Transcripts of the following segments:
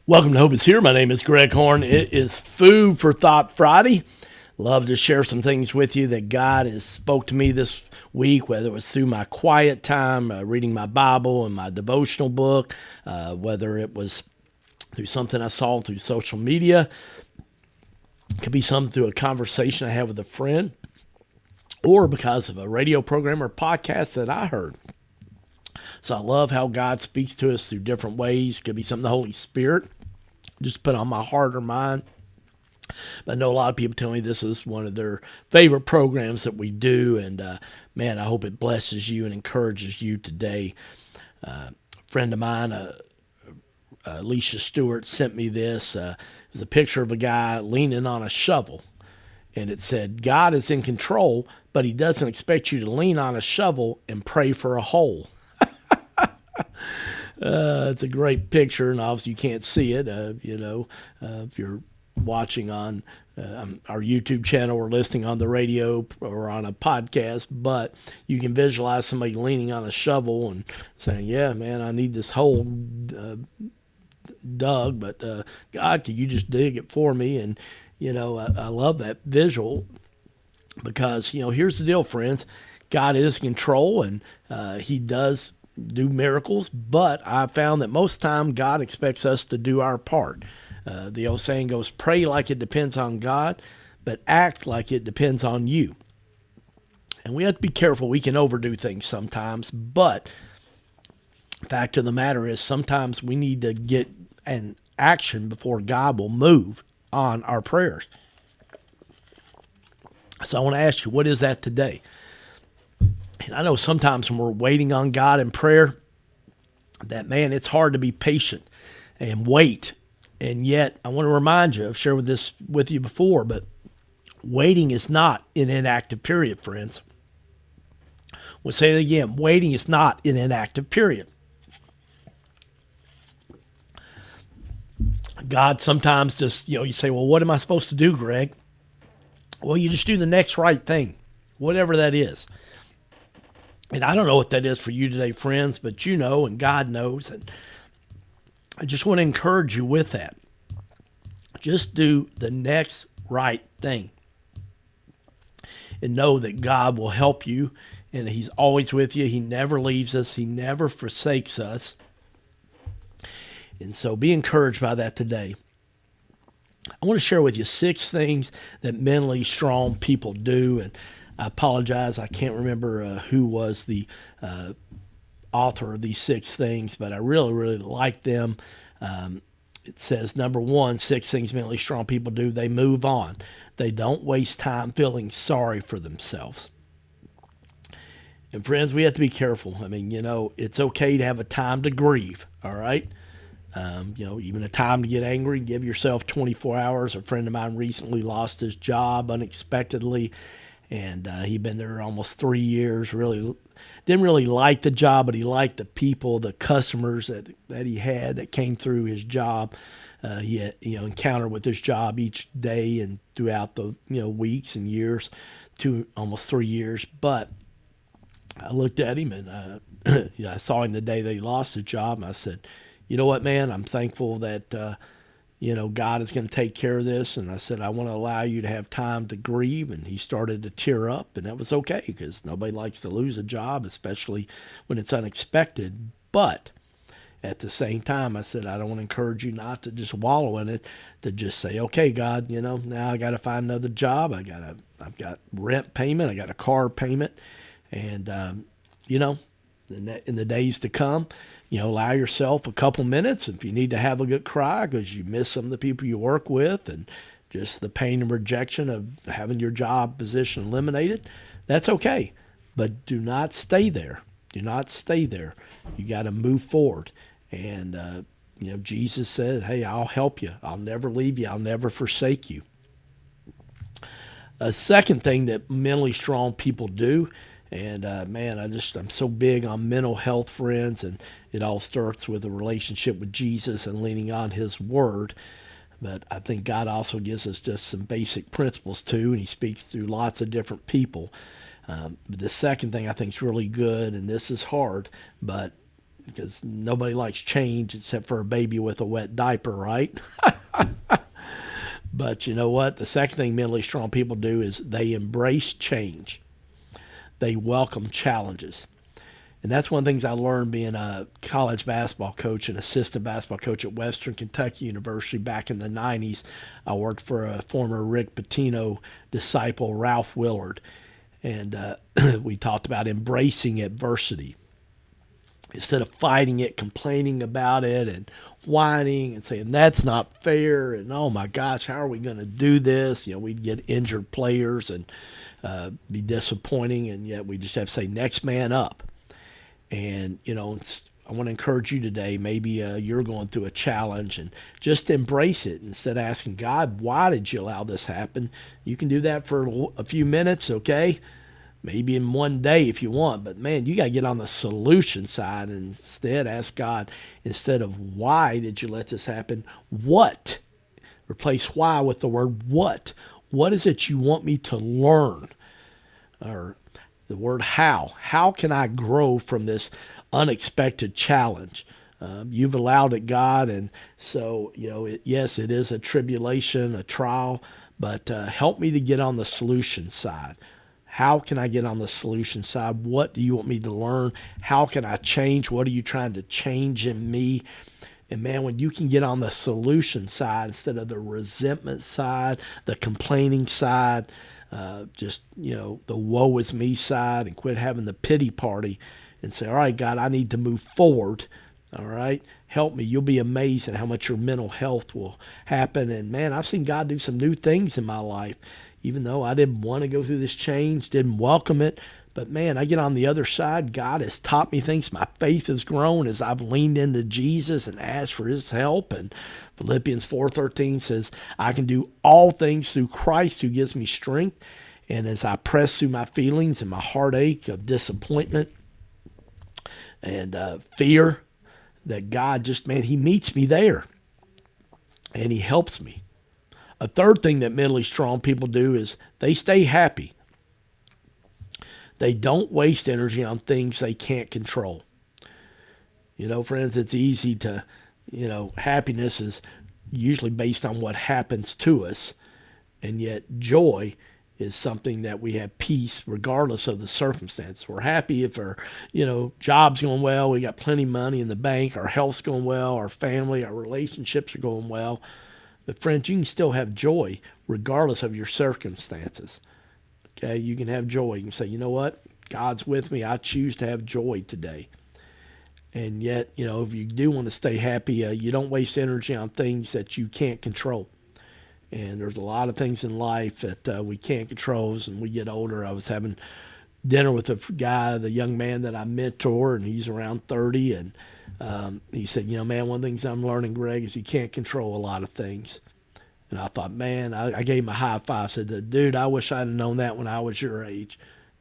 Welcome to Hope is Here. My name is Greg Horn. It is Food for Thought Friday. Love to share some things with you that God has spoke to me this week, whether it was through my quiet time, reading my Bible and my devotional book, whether it was through something I saw through social media. It could be something through a conversation I had with a friend, or because of a radio program or podcast that I heard. So I love how God speaks to us through different ways. It could be something the Holy Spirit just put on my heart or mind. But I know a lot of people tell me this is one of their favorite programs that we do. And man, I hope it blesses you and encourages you today. A friend of mine, Alicia Stewart, sent me this. It was a picture of a guy leaning on a shovel. And it said, God is in control, but he doesn't expect you to lean on a shovel and pray for a hole. It's a great picture, and obviously you can't see it, if you're watching on our YouTube channel or listening on the radio or on a podcast, but you can visualize somebody leaning on a shovel and saying, yeah, man, I need this hole dug, but God, could you just dig it for me? And, I love that visual because, here's the deal, friends. God is in control, and he does do miracles, but I found that most time God expects us to do our part. The old saying goes, pray like it depends on God, but act like it depends on you. And we have to be careful. We can overdo things sometimes, but the fact of the matter is sometimes we need to get an action before God will move on our prayers. So I want to ask you, what is that today? And I know sometimes when we're waiting on God in prayer, that, man, it's hard to be patient and wait. And yet, I want to remind you, I've shared this with you before, but waiting is not an inactive period, friends. We'll say it again. Waiting is not an inactive period. God sometimes just, you say, well, what am I supposed to do, Greg? Well, you just do the next right thing, whatever that is. And I don't know what that is for you today, friends, but you know, and God knows. And I just want to encourage you with that. Just do the next right thing. And know that God will help you, and he's always with you. He never leaves us. He never forsakes us. And so be encouraged by that today. I want to share with you 6 things that mentally strong people do. And I apologize, I can't remember who was the author of these 6 things, but I really, really like them. It says, number 1, 6 things mentally strong people do. They move on. They don't waste time feeling sorry for themselves. And friends, we have to be careful. I mean, it's okay to have a time to grieve, all right? Even a time to get angry. Give yourself 24 hours. A friend of mine recently lost his job unexpectedly. And he'd been there almost 3 years. Really didn't really like the job, but he liked the people, the customers that he had that came through his job. He had, encountered with his job each day and throughout the weeks and years, almost 3 years. But I looked at him and I saw him the day that he lost his job, and I said, you know what, man? I'm thankful that God is going to take care of this. And I said, I want to allow you to have time to grieve. And he started to tear up, and that was okay because nobody likes to lose a job, especially when it's unexpected. But at the same time, I said, I don't want to encourage you not to just wallow in it, to just say, okay, God, now I got to find another job. I've got rent payment. I got a car payment. And, in the days to come, allow yourself a couple minutes if you need to have a good cry because you miss some of the people you work with and just the pain and rejection of having your job position eliminated. That's okay. But do not stay there. Do not stay there. You got to move forward. And, Jesus said, hey, I'll help you. I'll never leave you. I'll never forsake you. A second thing that mentally strong people do, and I'm so big on mental health, friends, and it all starts with a relationship with Jesus and leaning on his word. But I think God also gives us just some basic principles too, and he speaks through lots of different people. But the second thing I think is really good, and this is hard, but because nobody likes change except for a baby with a wet diaper, right? But you know what? The second thing mentally strong people do is they embrace change. They welcome challenges. And that's one of the things I learned being a college basketball coach and assistant basketball coach at Western Kentucky University back in the 90s. I worked for a former Rick Pitino disciple, Ralph Willard. And we talked about embracing adversity. Instead of fighting it, complaining about it, and whining and saying, that's not fair, and oh my gosh, how are we going to do this? We'd get injured players and be disappointing, and yet we just have to say, next man up. And, I want to encourage you today, maybe you're going through a challenge, and just embrace it instead of asking God, why did you allow this happen? You can do that for a few minutes, okay? Maybe in one day if you want, but man, you got to get on the solution side and instead ask God, instead of why did you let this happen, what? Replace why with the word what. What is it you want me to learn? Or the word how. How can I grow from this unexpected challenge? You've allowed it, God, and so, yes, it is a tribulation, a trial, but help me to get on the solution side. How can I get on the solution side? What do you want me to learn? How can I change? What are you trying to change in me? And man, when you can get on the solution side instead of the resentment side, the complaining side, the woe is me side, and quit having the pity party and say, all right, God, I need to move forward. All right, help me. You'll be amazed at how much your mental health will happen. And man, I've seen God do some new things in my life. Even though I didn't want to go through this change, didn't welcome it. But man, I get on the other side. God has taught me things. My faith has grown as I've leaned into Jesus and asked for his help. And Philippians 4:13 says, I can do all things through Christ who gives me strength. And as I press through my feelings and my heartache of disappointment and fear, that God just, man, he meets me there. And he helps me. A third thing that mentally strong people do is they stay happy. They don't waste energy on things they can't control. Friends, it's easy to, happiness is usually based on what happens to us. And yet joy is something that we have peace regardless of the circumstance. We're happy if our, job's going well, we got plenty of money in the bank, our health's going well, our family, our relationships are going well. But friends, you can still have joy regardless of your circumstances. Okay, you can have joy. You can say, you know what? God's with me. I choose to have joy today. And yet, if you do want to stay happy, you don't waste energy on things that you can't control. And there's a lot of things in life that we can't control as we get older. I was having dinner with a guy, the young man that I mentor, and he's around 30, and he said, man, one of the things I'm learning, Greg, is you can't control a lot of things. And I thought, man, I gave him a high five. I said, dude, I wish I'd have known that when I was your age.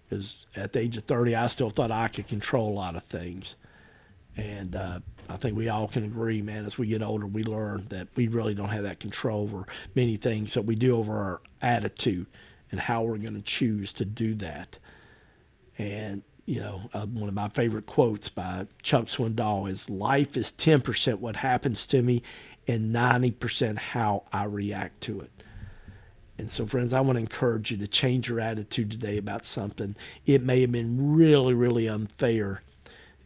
Because at the age of 30, I still thought I could control a lot of things. And I think we all can agree, man, as we get older, we learn that we really don't have that control over many things that we do over our attitude and how we're going to choose to do that. And one of my favorite quotes by Chuck Swindoll is, life is 10% what happens to me and 90% how I react to it. And so, friends, I want to encourage you to change your attitude today about something. It may have been really, really unfair.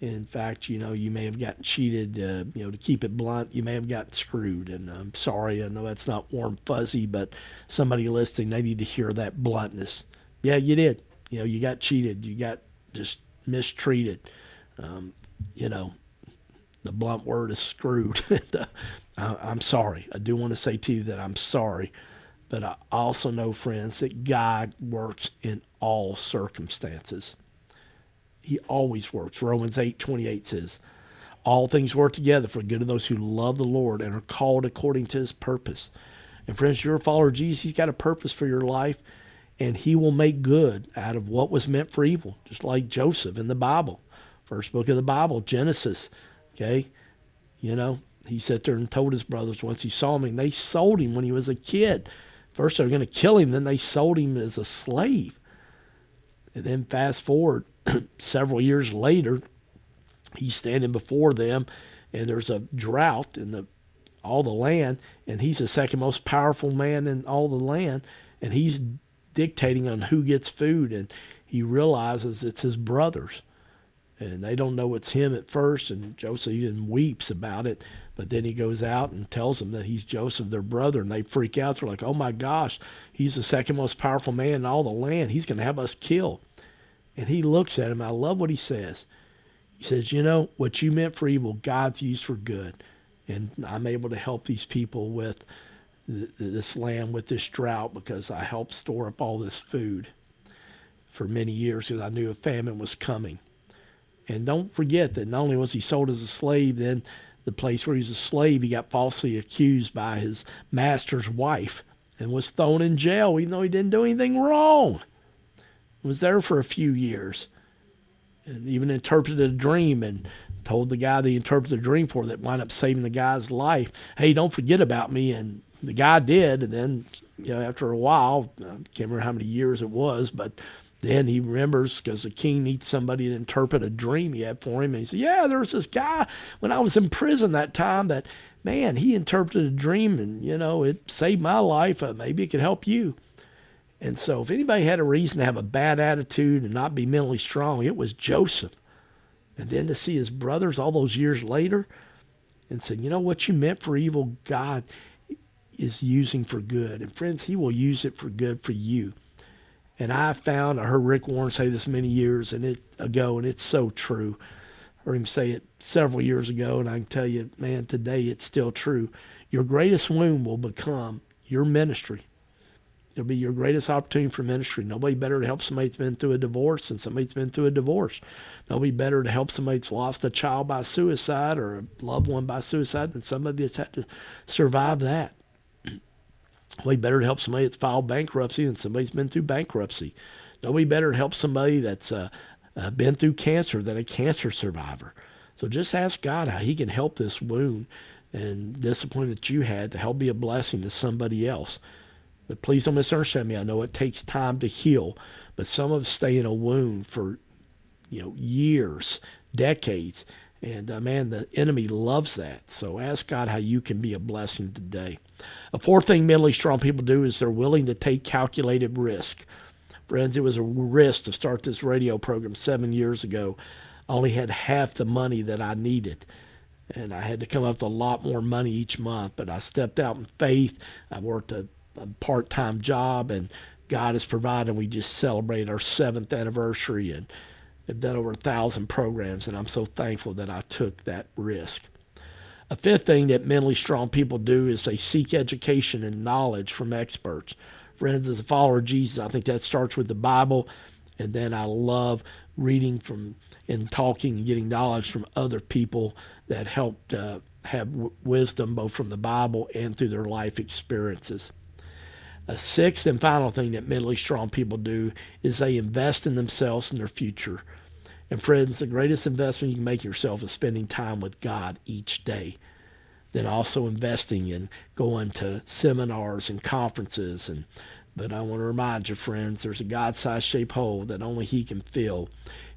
In fact, you may have gotten cheated, to keep it blunt, you may have gotten screwed. And I'm sorry, I know that's not warm fuzzy, but somebody listening, they need to hear that bluntness. Yeah, you did. You got cheated. You got just mistreated. The blunt word is screwed. I'm sorry. I do want to say to you that I'm sorry. But I also know, friends, that God works in all circumstances. He always works. Romans 8:28 says, all things work together for the good of those who love the Lord and are called according to his purpose. And friends, you're a follower of Jesus. He's got a purpose for your life, and he will make good out of what was meant for evil, just like Joseph in the Bible. First book of the Bible, Genesis. Okay? He sat there and told his brothers once he saw him, and they sold him when he was a kid. First they were going to kill him, then they sold him as a slave. And then fast forward several years later, He's standing before them, and there's a drought in all the land, and he's the second most powerful man in all the land, and he's dictating on who gets food, and he realizes it's his brothers. And they don't know it's him at first, and Joseph even weeps about it. But then he goes out and tells them that he's Joseph, their brother, and they freak out. They're like, oh my gosh, he's the second most powerful man in all the land. He's going to have us killed. And he looks at him. I love what he says. He says, you know, what you meant for evil, God's used for good. And I'm able to help these people with this land, with this drought, because I helped store up all this food for many years because I knew a famine was coming. And don't forget that not only was he sold as a slave, then the place where he was a slave, he got falsely accused by his master's wife and was thrown in jail even though he didn't do anything wrong. He was there for a few years and even interpreted a dream and told the guy that he interpreted the dream for that wound up saving the guy's life, hey, don't forget about me. And the guy did. And then, after a while, I can't remember how many years it was, but then he remembers because the king needs somebody to interpret a dream he had for him. And he said, yeah, there was this guy when I was in prison that time that, man, he interpreted a dream and, it saved my life. Maybe it could help you. And so if anybody had a reason to have a bad attitude and not be mentally strong, it was Joseph. And then to see his brothers all those years later and say, what you meant for evil, God is using for good. And friends, he will use it for good for you. And I heard Rick Warren say this many years ago, and it's so true. I heard him say it several years ago, and I can tell you, man, today it's still true. Your greatest wound will become your ministry. It'll be your greatest opportunity for ministry. Nobody better to help somebody that's been through a divorce than somebody that's been through a divorce. Nobody better to help somebody that's lost a child by suicide or a loved one by suicide than somebody that's had to survive that. Nobody better to help somebody that's filed bankruptcy than somebody that's been through bankruptcy. Nobody better to help somebody that's been through cancer than a cancer survivor. So just ask God how he can help this wound and disappointment that you had to help be a blessing to somebody else. But please don't misunderstand me. I know it takes time to heal, but some of us stay in a wound for years, decades. And man, the enemy loves that. So ask God how you can be a blessing today. A fourth thing mentally strong people do is they're willing to take calculated risk. Friends, it was a risk to start this radio program 7 years ago. I only had half the money that I needed. And I had to come up with a lot more money each month. But I stepped out in faith. I worked a part-time job, and God has provided. We just celebrated our 7th anniversary and have done over 1,000 programs, and I'm so thankful that I took that risk. A fifth thing that mentally strong people do is they seek education and knowledge from experts. Friends, as a follower of Jesus, I think that starts with the Bible, and then I love reading from and talking and getting knowledge from other people that helped have wisdom both from the Bible and through their life experiences. A sixth and final thing that mentally strong people do is they invest in themselves and their future. And friends, the greatest investment you can make in yourself is spending time with God each day. Then also investing in going to seminars and conferences. But I want to remind you, friends, there's a God-sized shaped hole that only he can fill.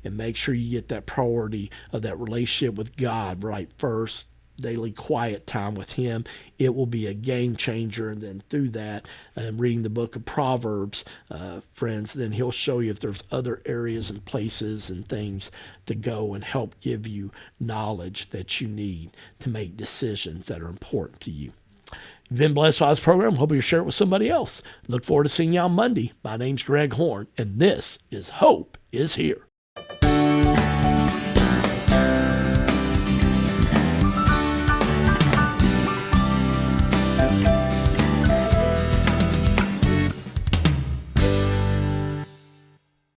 And make sure you get that priority of that relationship with God right first. Daily quiet time with him. It will be a game changer. And then through that, reading the book of Proverbs, friends, then he'll show you if there's other areas and places and things to go and help give you knowledge that you need to make decisions that are important to you. You've been blessed by this program. Hope you'll share it with somebody else. Look forward to seeing you on Monday. My name's Greg Horn, and this is Hope is Here.